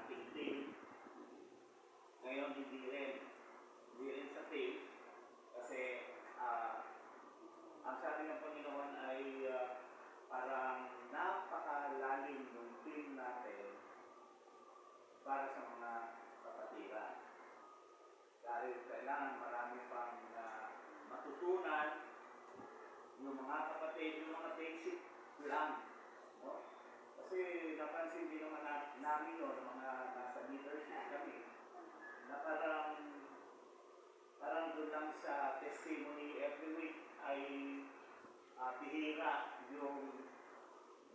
tingting. Ngayon, hindi rin. Hindi rin sa faith. Kasi, ang sabi ng Panginoon ay parang napakalalim ng team natin para sa mga kapatiran. Dahil kailangan marami pang matutunan yung mga kapatid, yung mga basic lang. No? Kasi napansin din naman namin yun, mga nasa leadership kami, na parang doon lang sa testimony every week ay bihira yung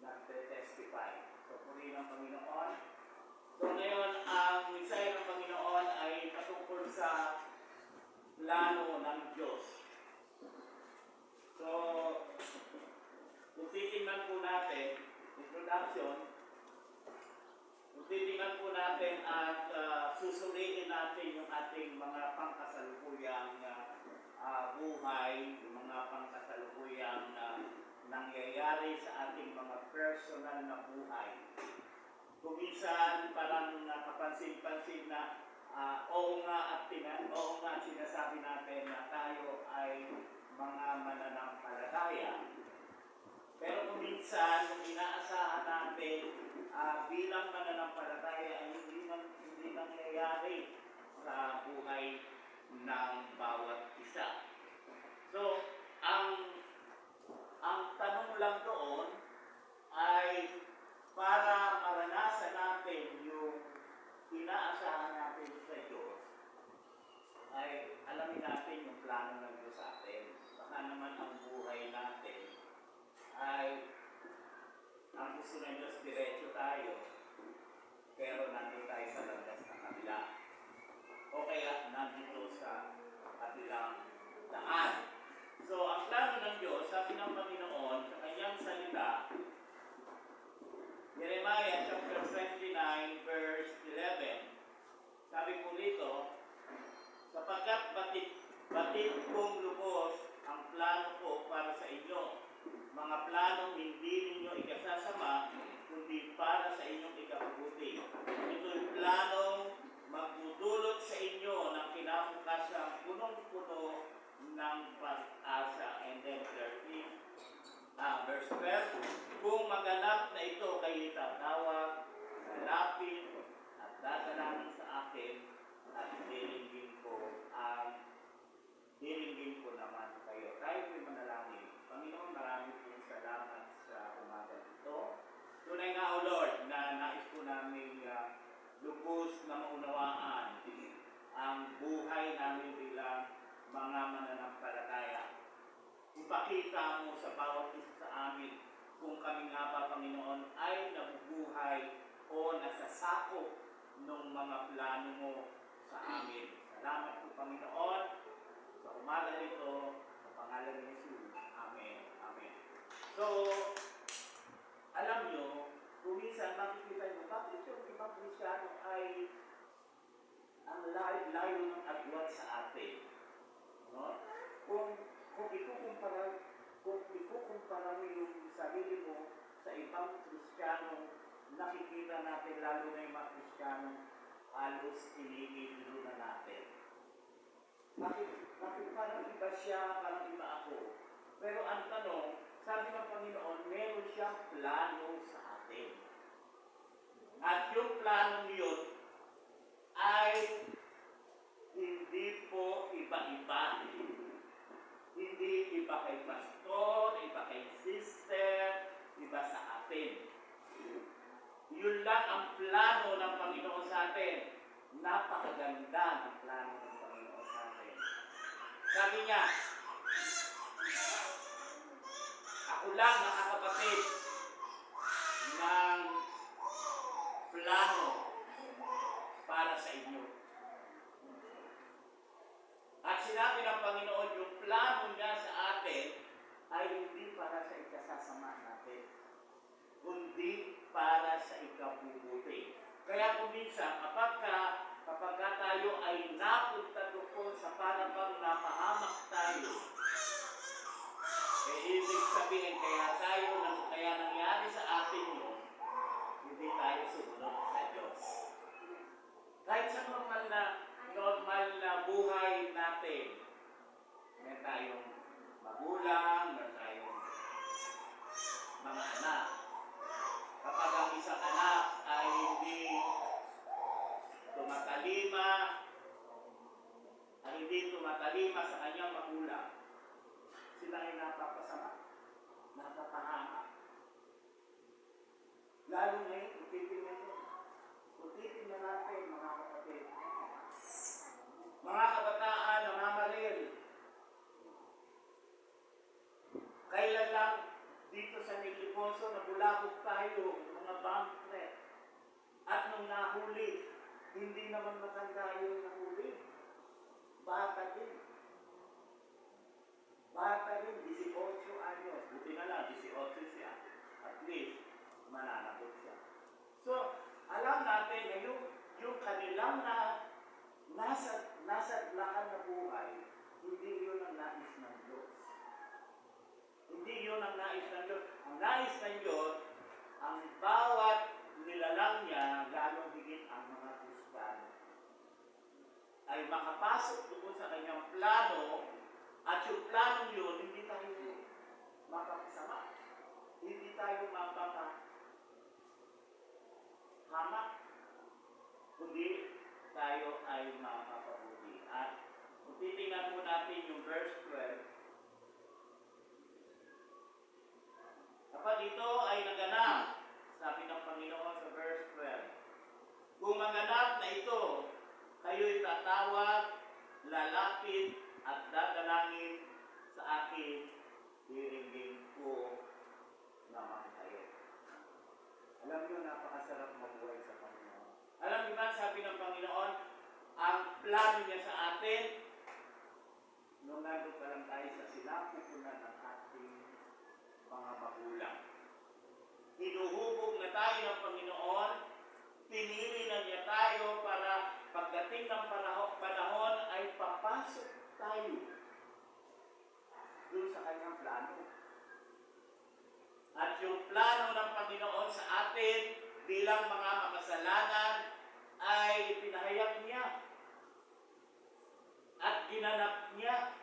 nagte-testify. So, puri ng Panginoon. So, ngayon, ang mensahe ng Panginoon ay patungkol sa plano ng Diyos. So, kung titingnan po natin, introduction, kung titingnan po natin at susuriin natin yung ating mga pangkasalukuyang buhay, yung mga pangkasalukuyang nangyayari sa ating mga personal na buhay. Kung minsan parang nakapansin-pansin na oo nga sinasabi natin na tayo ay mga mananampalataya. Pero kung minsan, kung inaasahan natin bilang mananampalataya ay hindi nangyayari sa buhay ng bawat isa. So, ang tanong lang doon ay para maranasan natin yung inaasahan natin sa Diyos, ay alamin natin yung plano ng Diyos sa atin. Baka naman ang buhay natin ay ang gusto ng Diyos diretso tayo, pero nandito tayo sa landas na kabila. O kaya nandito sa kabilang daan. So, ang plano ng Diyos, sabi ng Panginoon sa kanyang salita, Jeremiah chapter 29 verse 11. Sabi po rito, sapagkat batid kong lubos ang plano ko para sa inyo, mga planong hindi ninyo ikasasama, kundi para sa inyong ikabubuti. Ito'y planong magdudulot sa inyo ng kinabukasang punong-puno ng pag-asa. And then 13, verse 12, kung maganap na ito kayo tatawag, lalapit at dadalangin sa akin at diringgin ko naman kayo. Tayo po'y manalangin. Panginoon, marami pong salamat sa umaga ito. Tunay nga, O Lord, na nais po namin lubos na maunawaan ang buhay namin bilang mga mananampalataya. Ipakita mo sa bawat isa sa amin kung kami nga ba, Panginoon, ay nabubuhay o nasasakop ng mga plano mo sa amin. Salamat po, Panginoon, sa umaga nito, sa pangalan ni Jesus. Amen. Amen. So, alam nyo, kung minsan makikita nyo, bakit yung ibang Kristyano ay ang layo ng agwat sa atin? No? Kung ikukumpara mo yung sarili mo sa ibang Kristiyano, nakikita natin, lalo na yung mga Kristiyano, halos iniidolo na natin. Bakit parang iba siya, parang iba ako? Pero ang tanong, sabi ng Panginoon, meron siyang plano sa atin. At yung plano yun ay hindi po iba-iba. Hindi iba kay pastor, iba kay sister, iba sa atin. Yun lang ang plano ng Panginoon sa atin. Napakaganda ng plano ng Panginoon sa atin. Sabi niya, ako lang nakakapatid ng plano para sa inyo. At sinabi ng Panginoon, yung plano niya sa atin ay hindi para sa ikasasama natin, kundi para sa ikabubuti. Kaya kung minsan, kapag tayo ay napunta doon sa parang napahamak tayo, ibig sabihin, kaya nangyari sa atin yun, hindi tayo sumunod sa Diyos. sa normal na buhay natin, meron tayong magulang, meron tayong mga anak. Kapag ang isang anak ay hindi tumatalima sa kanyang magulang, sila ay napapasama, napapahamak. Lalo ngayon, titingnan natin mga kapatid. Mga kabataan na mamaril. Kailan lang dito sa Niliposo nabulabog tayo, mga bomb threat. At nung nahuli, hindi naman matanda yung nahuli. Bata din. Bata din, 18 anyos. Buti na lang, 18 siya. At least, mananakot siya. So, alam natin na yung kanilang nasa lakad na buhay, hindi yun ang nais ng Diyos. Hindi yun ang nais ng Diyos. Ang nais ng Diyos, ang bawat nilalang niya, lalong higit ang mga Kristiyano, ay makapasok doon sa kanyang plano, at yung plano yun, hindi tayo mapapasama. Hindi tayo mapapahamak. Kundi tayo ay mapapabuti. At kung titingnan po natin yung verse 12, kapag ito ay naganap, sabi ng Panginoon sa verse 12, kung maganap na ito, kayo'y tatawag, lalapit, at dadalangin sa akin, diringgin ko naman kayo. Alam niyo, napakasarap mabuhay sa Panginoon. Alam niyo ba, sabi ng Panginoon, ang plano niya sa atin, nung nandun pa lang tayo sa sinapupunan ng ating mga magulang. Hinuhubog na tayo ng Panginoon, pinili na niya tayo para pagdating ng panahon ay papasok tayo doon sa kanyang plano. At yung plano ng Panginoon sa atin bilang mga makasalanan ay ipinahayag niya at ginanap niya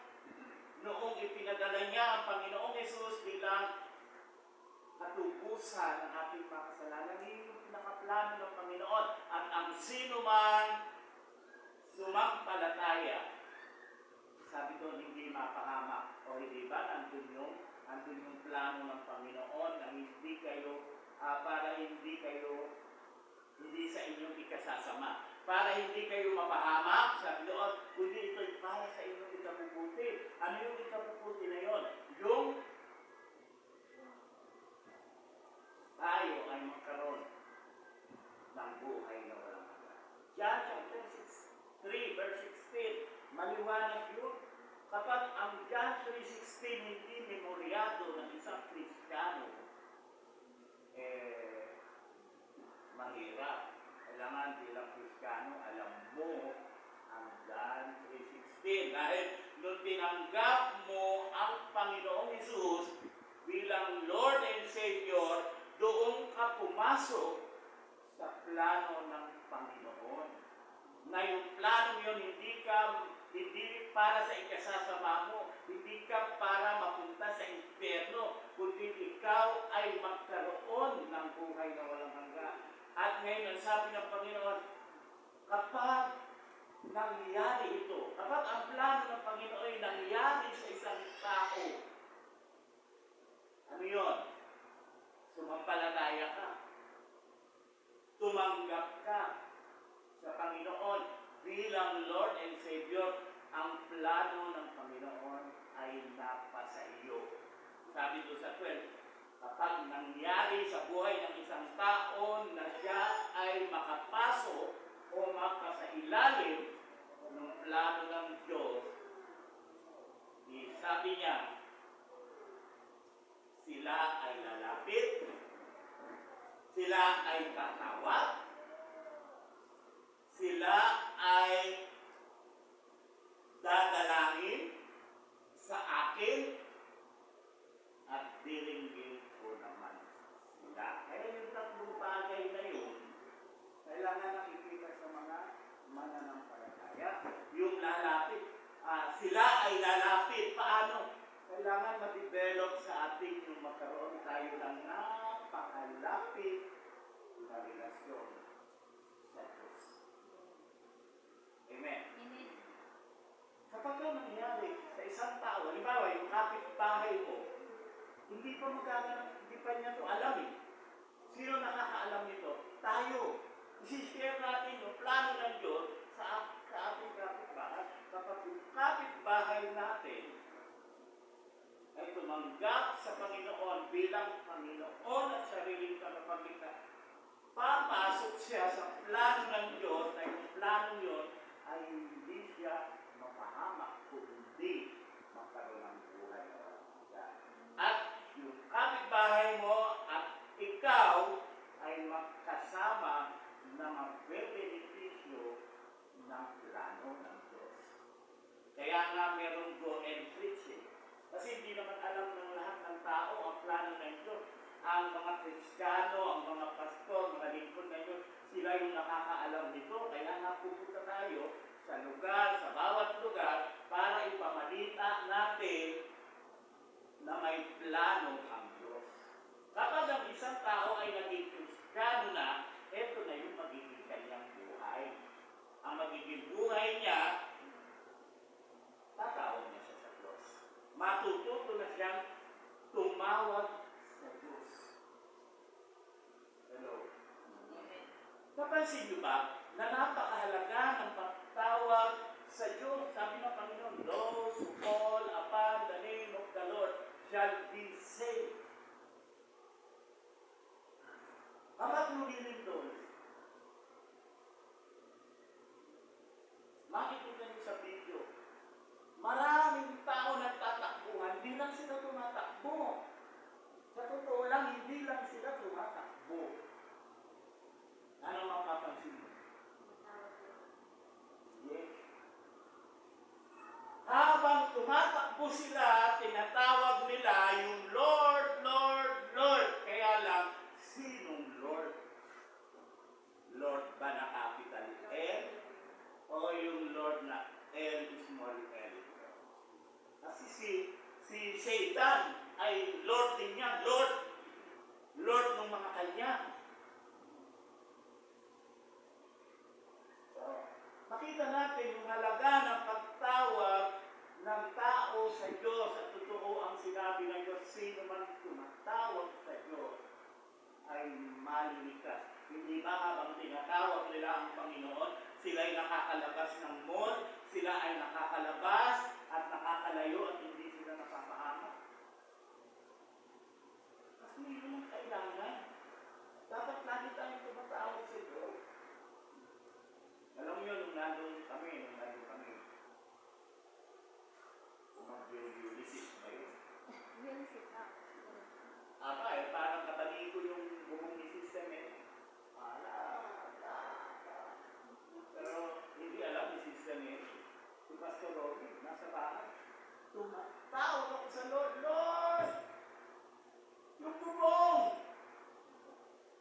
noong ipinadala niya ang Panginoong Hesus bilang katubusan ng ating mga kasalanan. Hindi yung pinakaplano ng Panginoon. At ang sino man sumampalataya, sabi doon, hindi mapahamak. O hindi ba, nandun yung plano ng Panginoon na hindi kayo, hindi sa inyong ikasasama. Para hindi kayo mapahamak, sabi doon, kundi ito'y para sa inyong ikabubuti. Ano yung ikabubuti na yon? Yung tayo ay magkaroon ng buhay na walang hanggan. John chapter 3, verse 16, maliwanag yun. Kapag ang John 3:16 hindi memoryado ng isang Kristiyano, mahirap. Kailangan bilang Kristiyano, alam mo ang John 3:16. Dahil nung tinanggap mo ang Panginoong Hesus bilang Lord and Savior, doon ka pumasok sa plano ng Panginoon. Na yung plano yun, hindi para sa ikasasama mo, hindi ka para mapunta sa impyerno, kundi ikaw ay magkaroon ng buhay na walang hanggan. At ngayon, ang sabi ng Panginoon, kapag nangyari ito, kapag ang plano ng Panginoon ay nangyari sa isang tao, ano yun? Sumampalataya ka. Tumanggap ka sa Panginoon bilang Lord and Savior. Ang plano ng Panginoon ay napasa iyo. Sabi doon sa 12, kapag nangyari sa buhay ng isang tao na siya ay makapasok o makasailalim ng plano ng Diyos, sabi niya, sila ay lalapit, sila ay tatawag, sila ay dadalangin sa akin, at diringgin ko naman sila. Kaya yung tatlong bagay na yun, kailangan nakikita sa mga niya to alam eh. Sino nakakaalam nito? Tayo. I-share natin yung plano ng Diyos sa ating kapitbahay. Kapag yung kapitbahay natin ay tumanggap sa Panginoon bilang Panginoon at sariling tagapagligtas, papasok siya sa plano ng Diyos na yung plano yun ay hindi siya mapahamak kundi magkaroon ng buhay na walang hanggan. At yung kapitbahay mo at ikaw ay magkasama na magbe-benepisyo ng plano ng Diyos. Kaya nga merong go and preach eh. Kasi hindi naman alam ng lahat ng tao ang plano ng Diyos. Ang mga Kristiyano, ang mga pastor, mga lingkod ng Diyos, sila yung nakakaalam nito. Kaya nga pupunta tayo sa lugar, sa bawat lugar, para ipamalita natin na may plano ang Diyos. Kapag ang isang tao ay naging Kristiyano na, eto na yung magiging kanyang buhay. Ang magiging buhay niya, tatawag niya siya sa Diyos. Matututo na siyang tumawag sa Diyos. Hello? Napansin niyo ba na napakahalaga ng pagtawag sa Diyos? Sabi ng Panginoon, those who call upon the name of the Lord shall be saved. Kapag nulirin doon, makikita niyo sa video, maraming tao nagtatakbuhan, hindi lang sila tumatakbo. Sa totoo lang, hindi lang sila tumatakbo. Ano mapapansin mo? Yes. Habang tumatakbo sila, tinatawag nila yung Lord, Lord, Lord. Kaya lang, sinong Lord? Lord ba na capital L? O yung Lord na L small l? Kasi si Satan ay Lord din niya. Lord ng mga kanya. So, makita natin yung halaga ng pagtawag ng tao sa Diyos at totoo ang sinabi ng Diyos. Sino man tumatawag sa Diyos ay malilikas. Hindi ba habang tinatawag nila ang Panginoon, sila ay nakakalabas ng mall, sila ay nakakalabas at nakakalayo at hindi sila napapahamak? Kasi yun ang kailangan. Dapat lagi tayong tumatawag sa Diyos. Alam mo yun, nung nandun kami, mag-Ulysses ba yun? Ulysses, Parang katali ko yung bubong ni Sister Mary. Pero hindi alam ni Sister Mary. Si Pastor Robin, nasa bahay. Tumatawag ako sa Lord, Lord! Yung bubong!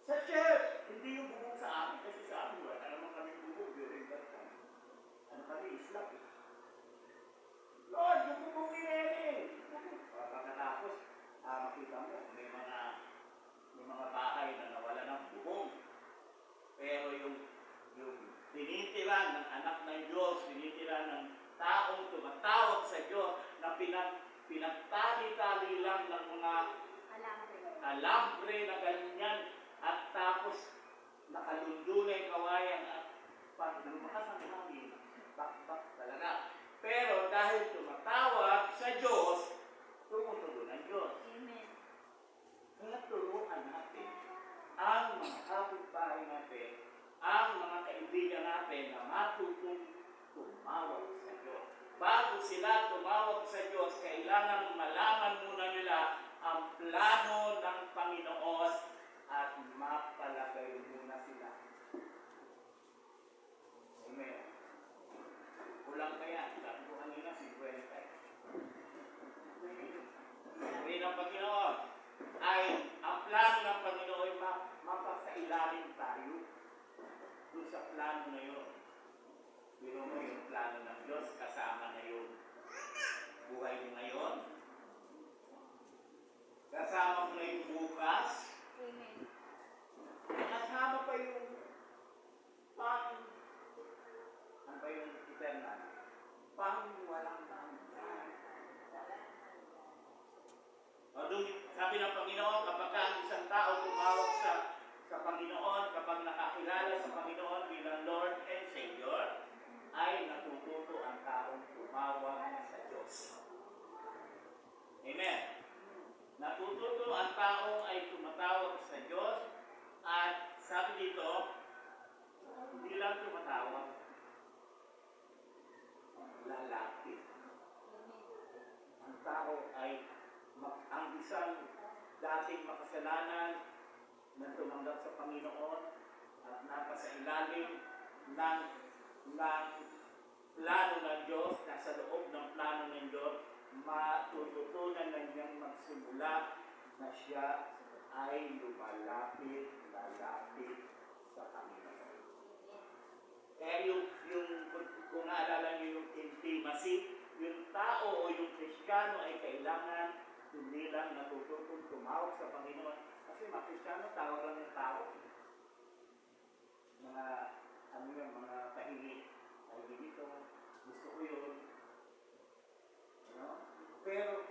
Sa church! Hindi yung bubong sa amin, kasi sa amin, wala naman kami bubong during that time. Ano kami, Islam eh. Lord, yung bubong ni Mary! Pagkatapos, makita mo, may mga bahay na nawala ng bubong. Pero yung tinitira ng anak ng Diyos, tinitira ng taong tumatawag sa Diyos na pinagtali-tali lang ng mga alambre na ganyan at tapos nakalundo na yung kawayan at pag lumakas ang hangin, bakbak talaga. Pero dahil tumatawag sa Diyos, tumutugon ang Diyos. Amen. Kaya turuan natin ang mga kapitbahay natin, ang mga kaibigan natin na matutong tumawag sa Diyos. Bago sila tumawag sa Diyos, kailangan malaman muna nila ang plano ng Panginoon at mapalagay muna sila. Amen. Kulang kaya, sabi ko kanina, 50. Sabi ng Panginoon, ay ang plano ng Panginoon ay mapasailalim tayo doon sa plano na yun. Pero mo yung plano ng Diyos, kasama na yun. Buhay mo ngayon, kasama mo na yung bukas, Amen. kasama pa yung ano ba yung eternal? Walang hanggan. O doon, sabi ng Panginoon, kapag ang isa tumatawag? Lalapit. Ang tao ay ang isang dating makasalanan na tumanggap sa Panginoon at napasailalim ng plano ng Diyos, nasa loob ng plano ng Diyos, matututunan na niyang magsimula na siya ay lalapit sa Panginoon. Kaya kung naalala niyo yung intimacy, yung tao o yung Kristiyano ay kailangan hindi lang natututong tumawag sa Panginoon. Kasi mga Kristiyano, tawag lang yung tao. Mga pahingi. Ay, dito, gusto ko yun. Pero,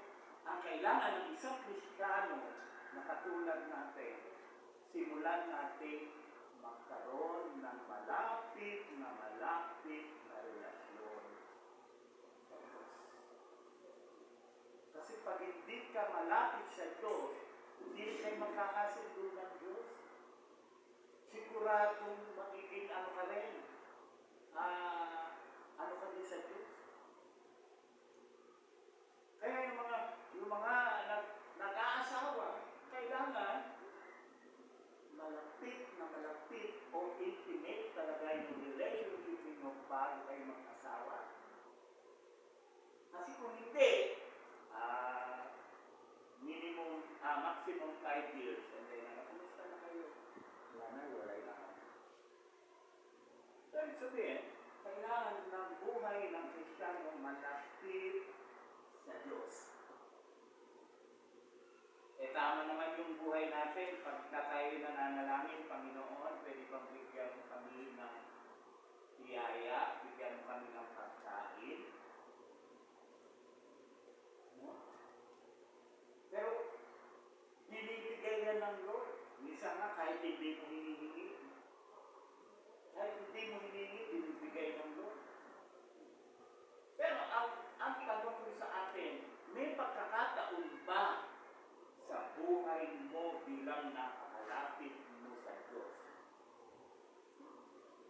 ang kailangan ng isang Kristiyano na katulad natin, simulan natin magkaroon ng malapit na relasyon sa Diyos. Kasi pag hindi ka malapit sa Diyos, hindi kayo magkakasundo ng Diyos. Siguradong magiging ano ka rin sa Diyos. Kaya yung mga nag-aasawa, kailangan malapit o intimate talaga yung relationship mo bago kayo mag-asawa. Kasi kung hindi, maximum 5 years. And then, kumusta na kayo? Walay na kami. So, ibig sabihin, kailangan ng buhay ng Kristiyano malapit sa Diyos. Tama naman yung buhay natin. Pagka tayo nananalangin, Panginoon, pwede bang bigyan mo kami ng biyaya, bigyan mo kami ng pagkain. Pero, binibigay yan ng Lord. Minsan nga, kahit hindi mo hinihingi. Binibigay ng Lord. Pero, ang tanong ko sa atin, may pagkakataon ba sa buhay mo bilang nakakalapit mo sa Diyos?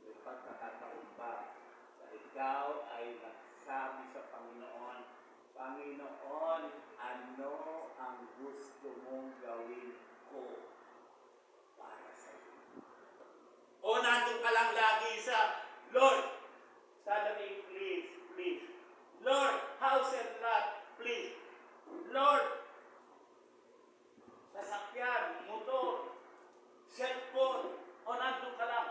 May pagkakataon ba na ikaw ay nagsabi sa Panginoon, Panginoon, ano ang gusto mong gawin ko para sa iyo? O nandun ka lang lagi sa, Lord, salary, please. Lord, house and lot, please. Lord, sasakyan, motor, cellphone, o nandun ka lang.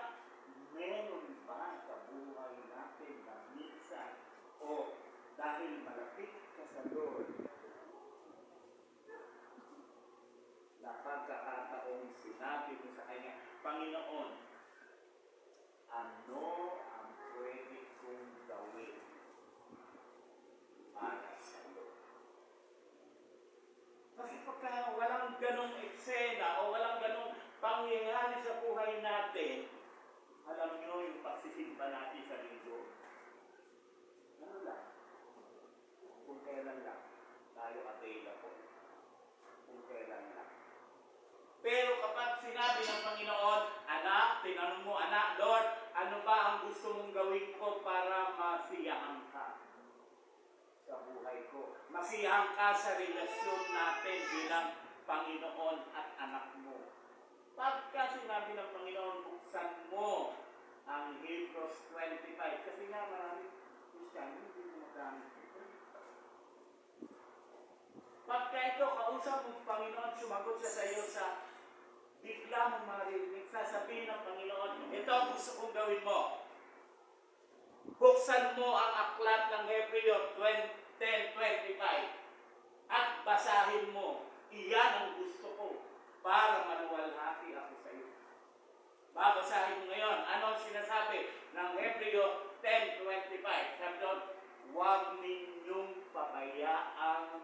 Meron ba sa buhay natin na minsan o dahil malapit ka sa Lord, na pagkakataong sinabi mo sa Kanya, Panginoon, ano ang pwede kong gawin para sa iyo? Kasi pagka walang ganong eksena o walang ganong pangyayari sa buhay natin, alam nyo yung pagsisimba natin sa linggo, ano lang, kung kailan lang tayo available, kung kailan lang. Pero kapag sinabi ng Panginoon, anak, tinanong mo, anak, Lord, ano ba ang gusto mong gawin ko para masiyahan ka sa buhay ko? Masiyahan ka sa relasyon natin bilang Panginoon at anak mo. Pagka sinabi ng Panginoon, buksan mo ang Hebrews 25. Kasi nga maraming Kristiyano, hindi mo magamit ito. Pagka ito, kausap mo Panginoon, sumagot siya sa iyo sa bigla mong marinig, sasabihin ng Panginoon, ito ang gusto kong gawin mo. Buksan mo ang aklat ng Hebreo 10:25 at basahin mo, iyan ang gusto ko para maluwalhati ako sa iyo. Babasahin mo ngayon, anong sinasabi ng Hebreo 10:25? Sabi doon, huwag ninyong pabayaan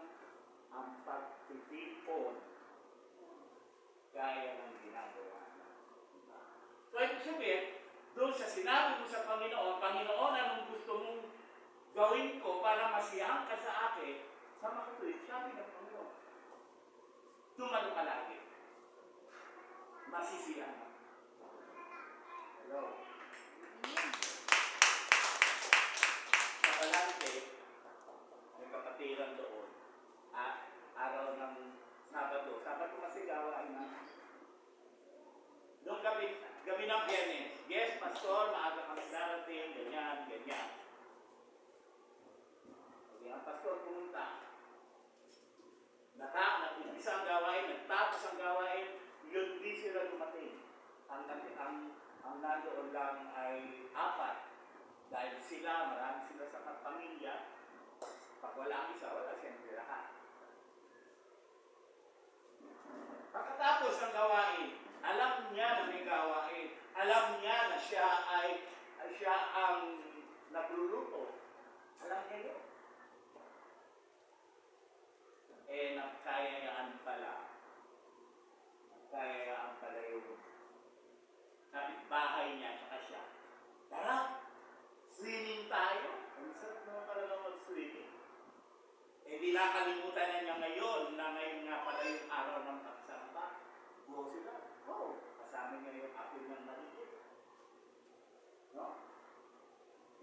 ang pagtitipon gaya ng ginagawa ng iba. So, ibig sabihin, doon sa sinabi mo sa Panginoon, Panginoon, anong gusto mong gawin ko para masiyahan ka sa akin, sa makatuwid, sabi ng Panginoon, tumalo ka lagi. Masisiyahan. Hello. pastor, maaga kami darating, ganyan, ganyan. Okay, ang pastor pumunta. Nag-umpisa ang gawain, nagtapos ang gawain, yun di sila dumating. Ang nandoon lang ay 4. Dahil sila, marami sila sa pamilya. Pag wala ang isa, wala siyempre lahat. Pagkatapos ng gawain, alam niya na may gawain. Alam niya na siya ang nagluluto. Alam niya yun. Nagkayayaan pala yung kapitbahay niya, tsaka siya. Tara, swimming tayo. Ang sarap naman talaga mag-swimming. Di nakalimutan na niya ngayon na ngayon nga pala yung araw ng pagsamba. Go sila. Go. Kasama niya yung apo ng maligit. No?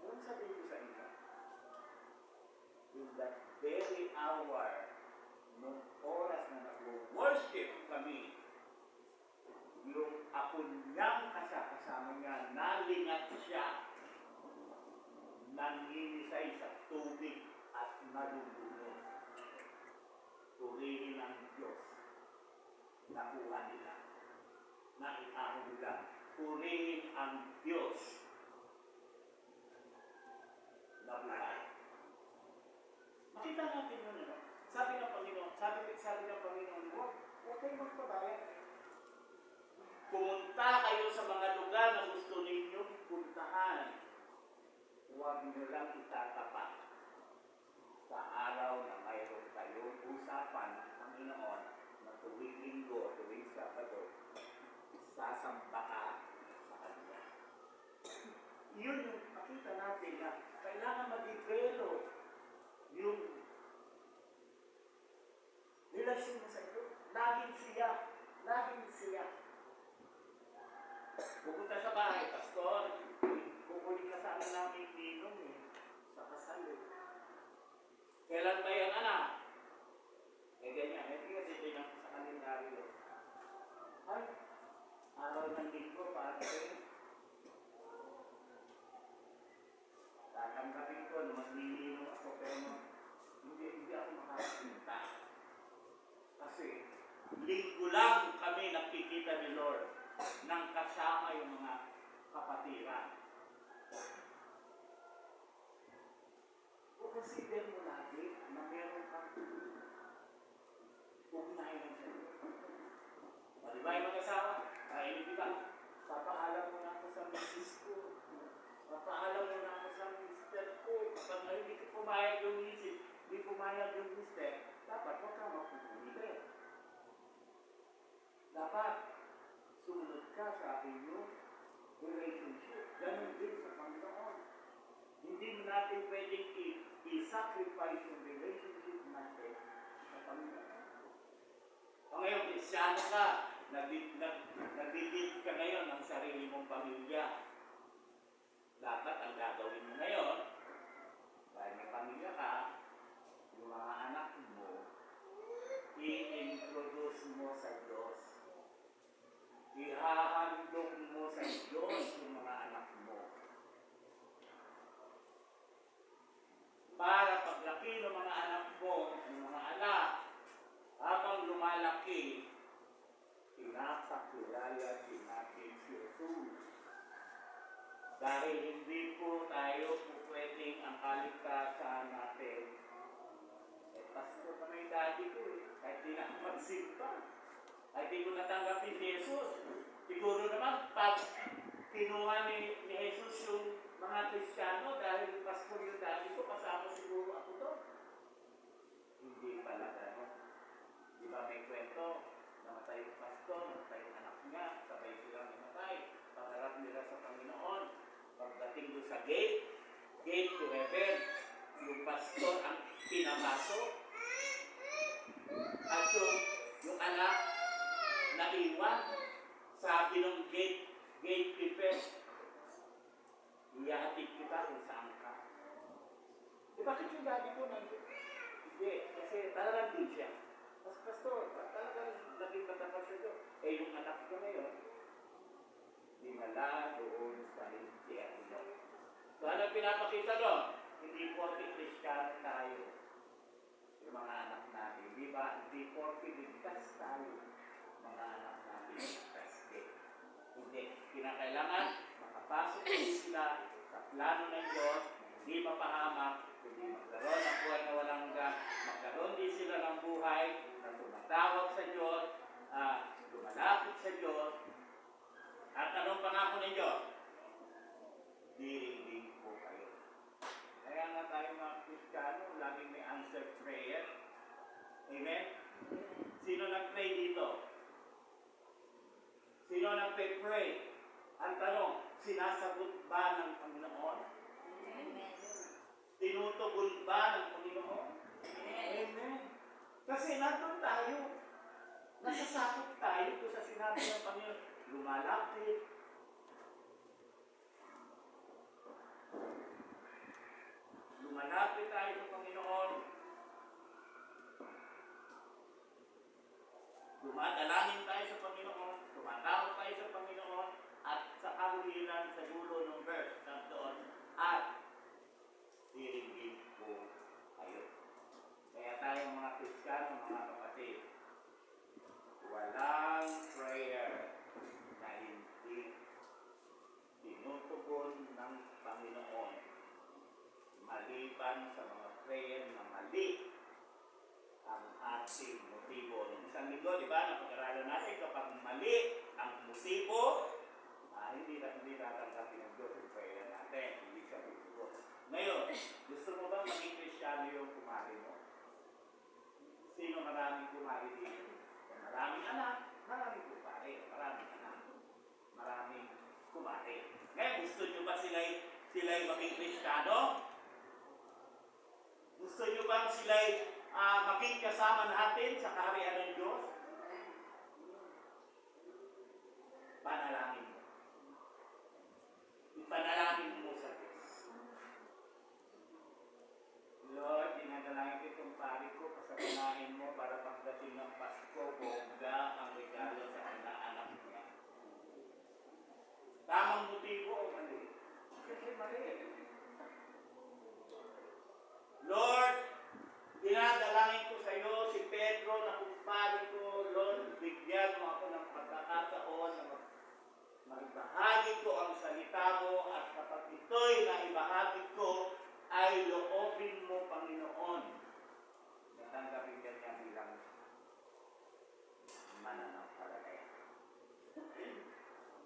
Anong sabihin ko sa inyo? In that very hour, nung oras na nag-worship kami, yung apo niyang kasama niya, nalingat siya, nanginisay sa tubig at nalulunod. Purihin ang Diyos. Nakuha nila. Naitaho nila. Purihin ang Diyos. Nabuhay. Makita natin yun, ano? Sabi ng Panginoon, huwag kayong magpabaya. Pumunta kayo sa mga lugar na gusto ninyong puntahan. Huwag nyo lang itatapat sa araw na mayroon kayong usapan ng Panginoon na tuwing Linggo, tuwing Sabado, sasamba ka sa Kanya. Yun yung makita natin na kailangan mag-develop yung relasyon mo sa ito. Laging siya. Pupunta sa bahay, pastor, kukunin ka sa amin namin ninong sa kasal. Kailan ba yan, anak? Ganyan. Hindi kasi tingnan ko sa kalendaryo. Ay, araw ng linggo, para kayo. Tatanggapin ko, magninino ako, pero hindi ako makakapunta. Kasi, linggo lang kami nakikita ni Lord nang kasama yung mga kapatiran. Consider mo lagi na meron kang ugnayan sa iyo. Malibay mag-asawa, kainin kita. Papaalam mo na ako sa misis ko. Papaalam mo na ako sa mister ko. Kapag hindi ko pumayag yung misis, hindi pumayag yung mister, dapat huwag ka mapupulit. Dapat sumunod ka sa inyong relationship. Ganun din sa Panginoon. Hindi natin pwedeng i-sacrifice yung relationship natin sa Panginoon. O ngayon, Kristyano ka, nag-lead ka ngayon ng sarili mong pamilya. Dapat ang gagawin mo ngayon, dahil may pamilya ka, yung mga anak mo, i-introduce mo sa Diyos. Ihahandog mo sa Diyos yung mga anak mo. Para paglaki ng mga anak mo, ng mga anak, habang lumalaki, pinapakilala din natin si Jesus. Dahil hindi po tayo pwedeng ang kaligtasan natin. Pastor pa may daddy ko kahit di na magsimpa. Kahit di ko natanggapin si Jesus. Siguro naman, pag kinuha ni Jesus yung mga Kristiyano dahil pastor yung daddy ko, kasama siguro ako doon. Hindi pala gano'n. Di ba may kwento? Namatay yung pastor, namatay yung anak niya, sabay silang namatay. Pagharap nila sa Panginoon. Pagdating doon sa gate to heaven, yung pastor ang pinapasok. At yung anak na iwan, sabi ng gatekeeper, iyahatid kita kung saan ka. Bakit yung daddy ko nandun? Hindi, kasi talagang din siya. Pastor, talagang naging matapas siya doon. Yung anak ko ngayon, dinala doon sa So ano pinapakita doon? Hindi porke Kristiyano tayo, yung mga anak natin. Di ba? Hindi porke ligtas tayo, mga anak natin ligtas din. Hindi. Kinakailangan makapasok din sila sa plano ng Diyos, hindi mapahamak, kundi magkaroon ng buhay na walang hanggan, magkaroon din sila ng buhay na tumatawag sa Diyos, lumalapit sa Diyos. At anong pangako ng Diyos? Dirinig po kayo. Kaya nga tayo mga Kristiyano, laging may answered prayer. Amen? Sino nag-pray dito? Sino nag-pray? Ang tanong, sinasagot ba ng Panginoon? Amen. Tinutugon ba ng Panginoon? Amen. Kasi nandun tayo. Nasasakot tayo kung sa sinabi ng Panginoon. Lumalapit. Lumalapit tayo sa Panginoon. Dumadalangin tayo sa Panginoon. Tumatawag tayo sa Panginoon. At sa kahulinan sa dulo ng verse doon, at dirinig po kayo. Kaya tayo mga Kristiyano, mga kapatid, walang prayer na hindi tinutugon ng Panginoon maliban sa mga prayer na mali ang ating motibo. Noong isang linggo, di ba, napag-aralan natin kapag mali ang motibo, hindi tatanggapin ng Diyos yung prayer natin. Hindi siya tutugon. Ngayon, gusto mo ba maging Kristiyano yung kumari mo? Sino maraming kumari dito? Maraming anak, maraming kumari, maraming anak, maraming kumari. Ngayon, gusto nyo ba sila'y maging Kristiyano? Gusto nyo bang sila'y maging kasama natin sa kaharian ng Diyos? Panalangin mo. Ipanalangin mo sa Diyos. Lord, dinadalangin ko itong pari ko, pasapanahin mo para pagdating ng Pasko, bongga ang regalo sa anak niya. Tamang motibo o mali? Kasi mali. Lord, dinadalangin ko sa iyo si Pedro na kumpari ko. Lord, bigyan mo ako ng pagkakataon na maibahagi ko ang salita mo at kapag ito'y naibahagi ko, ay loobin mo, Panginoon, natanggapin ka niya bilang mananampalataya.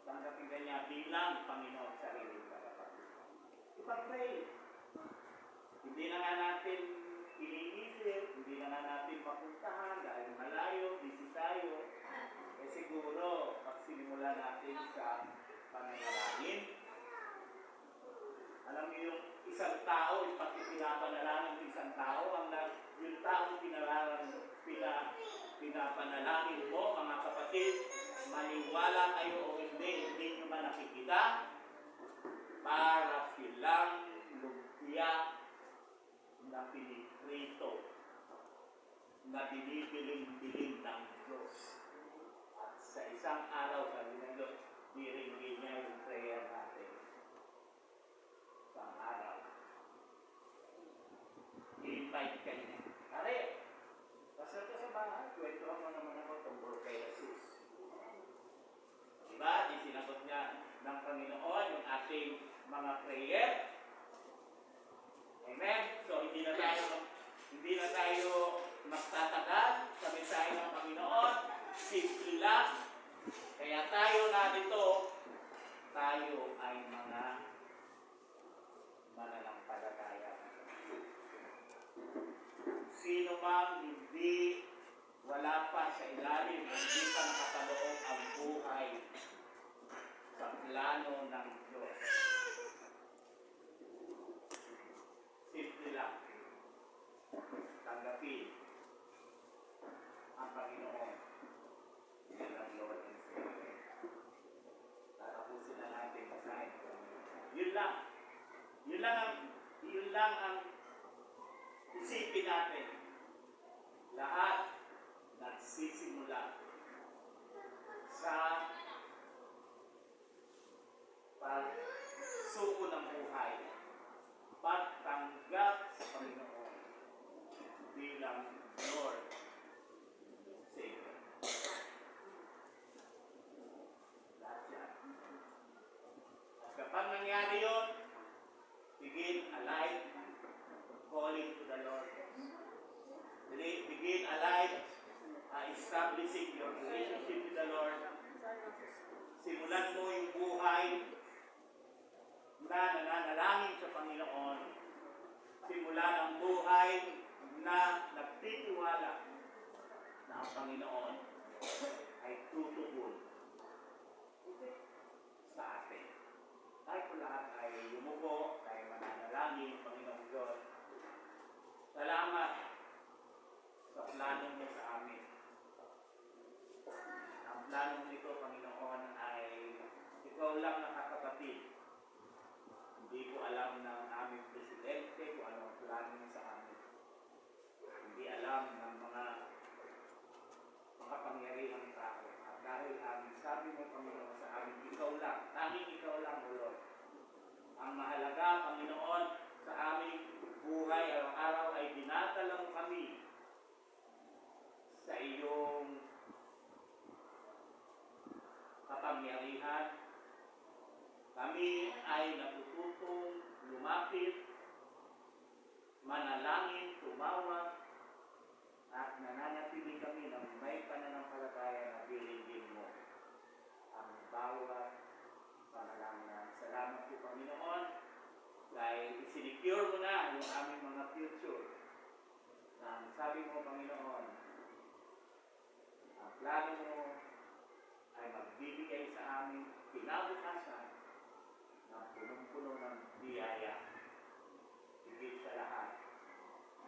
Tanggapin ka niya bilang Panginoon sa sariling tagapagligtas. Ipag-pray. Hindi na nga natin iniisip, hindi na nga natin mapuntahan dahil malayo, busy tayo. Eh siguro, magsimula natin sa pananalangin. Alam niyo yung isang tao, pati pinapanalangin ng isang tao, yung taong pinapanalangin mo, mga kapatid, maniwala kayo o hindi nyo ba nakikita? Para silang lumpia na piniprito, na binibiling-biling ng Diyos. At sa isang araw, sabi ng Diyos, diringgin niya yung prayer natin. Isang araw. I-invite ka niya. Pare, pasal ka sa bahay, kwentuhan mo naman ako tungkol kay Jesus. Diba? Di sinagot niya ng Panginoon yung ating mga prayer. Amen? So, hindi na tayo magtatagal sa mensahe ng Panginoon. Simple lang. Kaya tayo narito, tayo ay mga mananampalataya. Sino mang hindi wala pa sa ilalim, hindi pa nakataloob ang buhay sa plano ng Diyos. Simple lang. Tanggapin ang Panginoon bilang Lord and Savior. Tatapusin na natin basahin. Yun lang. Yun lang ang isipin natin. Lahat nagsisimula sa pagsuko ng buhay na nananalangin sa Panginoon simula ng buhay na nagtitiwala na ang Panginoon ay tutugon sa atin. Tayo po lahat ay yumuko, tayo mananalangin, Panginoong Diyos. Salamat sa plano mo sa amin. Ang plano nito, Panginoon, ay ikaw lang nakakapatid. Hindi ko alam ng aming presidente kung anong plano niya sa amin. Hindi alam ng mga makapangyarihang tao. At dahil ang sabi mo, Panginoon, sa amin, ikaw lang, tanging ikaw lang, O Lord. Ang mahalaga, Panginoon, sa aming buhay araw-araw ay dinadala mo kami sa iyong kapangyarihan. Kami ay natututong lumapit, manalangin, tumawag, at nananatili kami ng may pananampalataya na bilingin mo ang bawat panalangin. Salamat po, Panginoon, dahil isinicure mo na yung aming mga future. Na sabi mo, Panginoon, ang plano mo ay magbibigay sa amin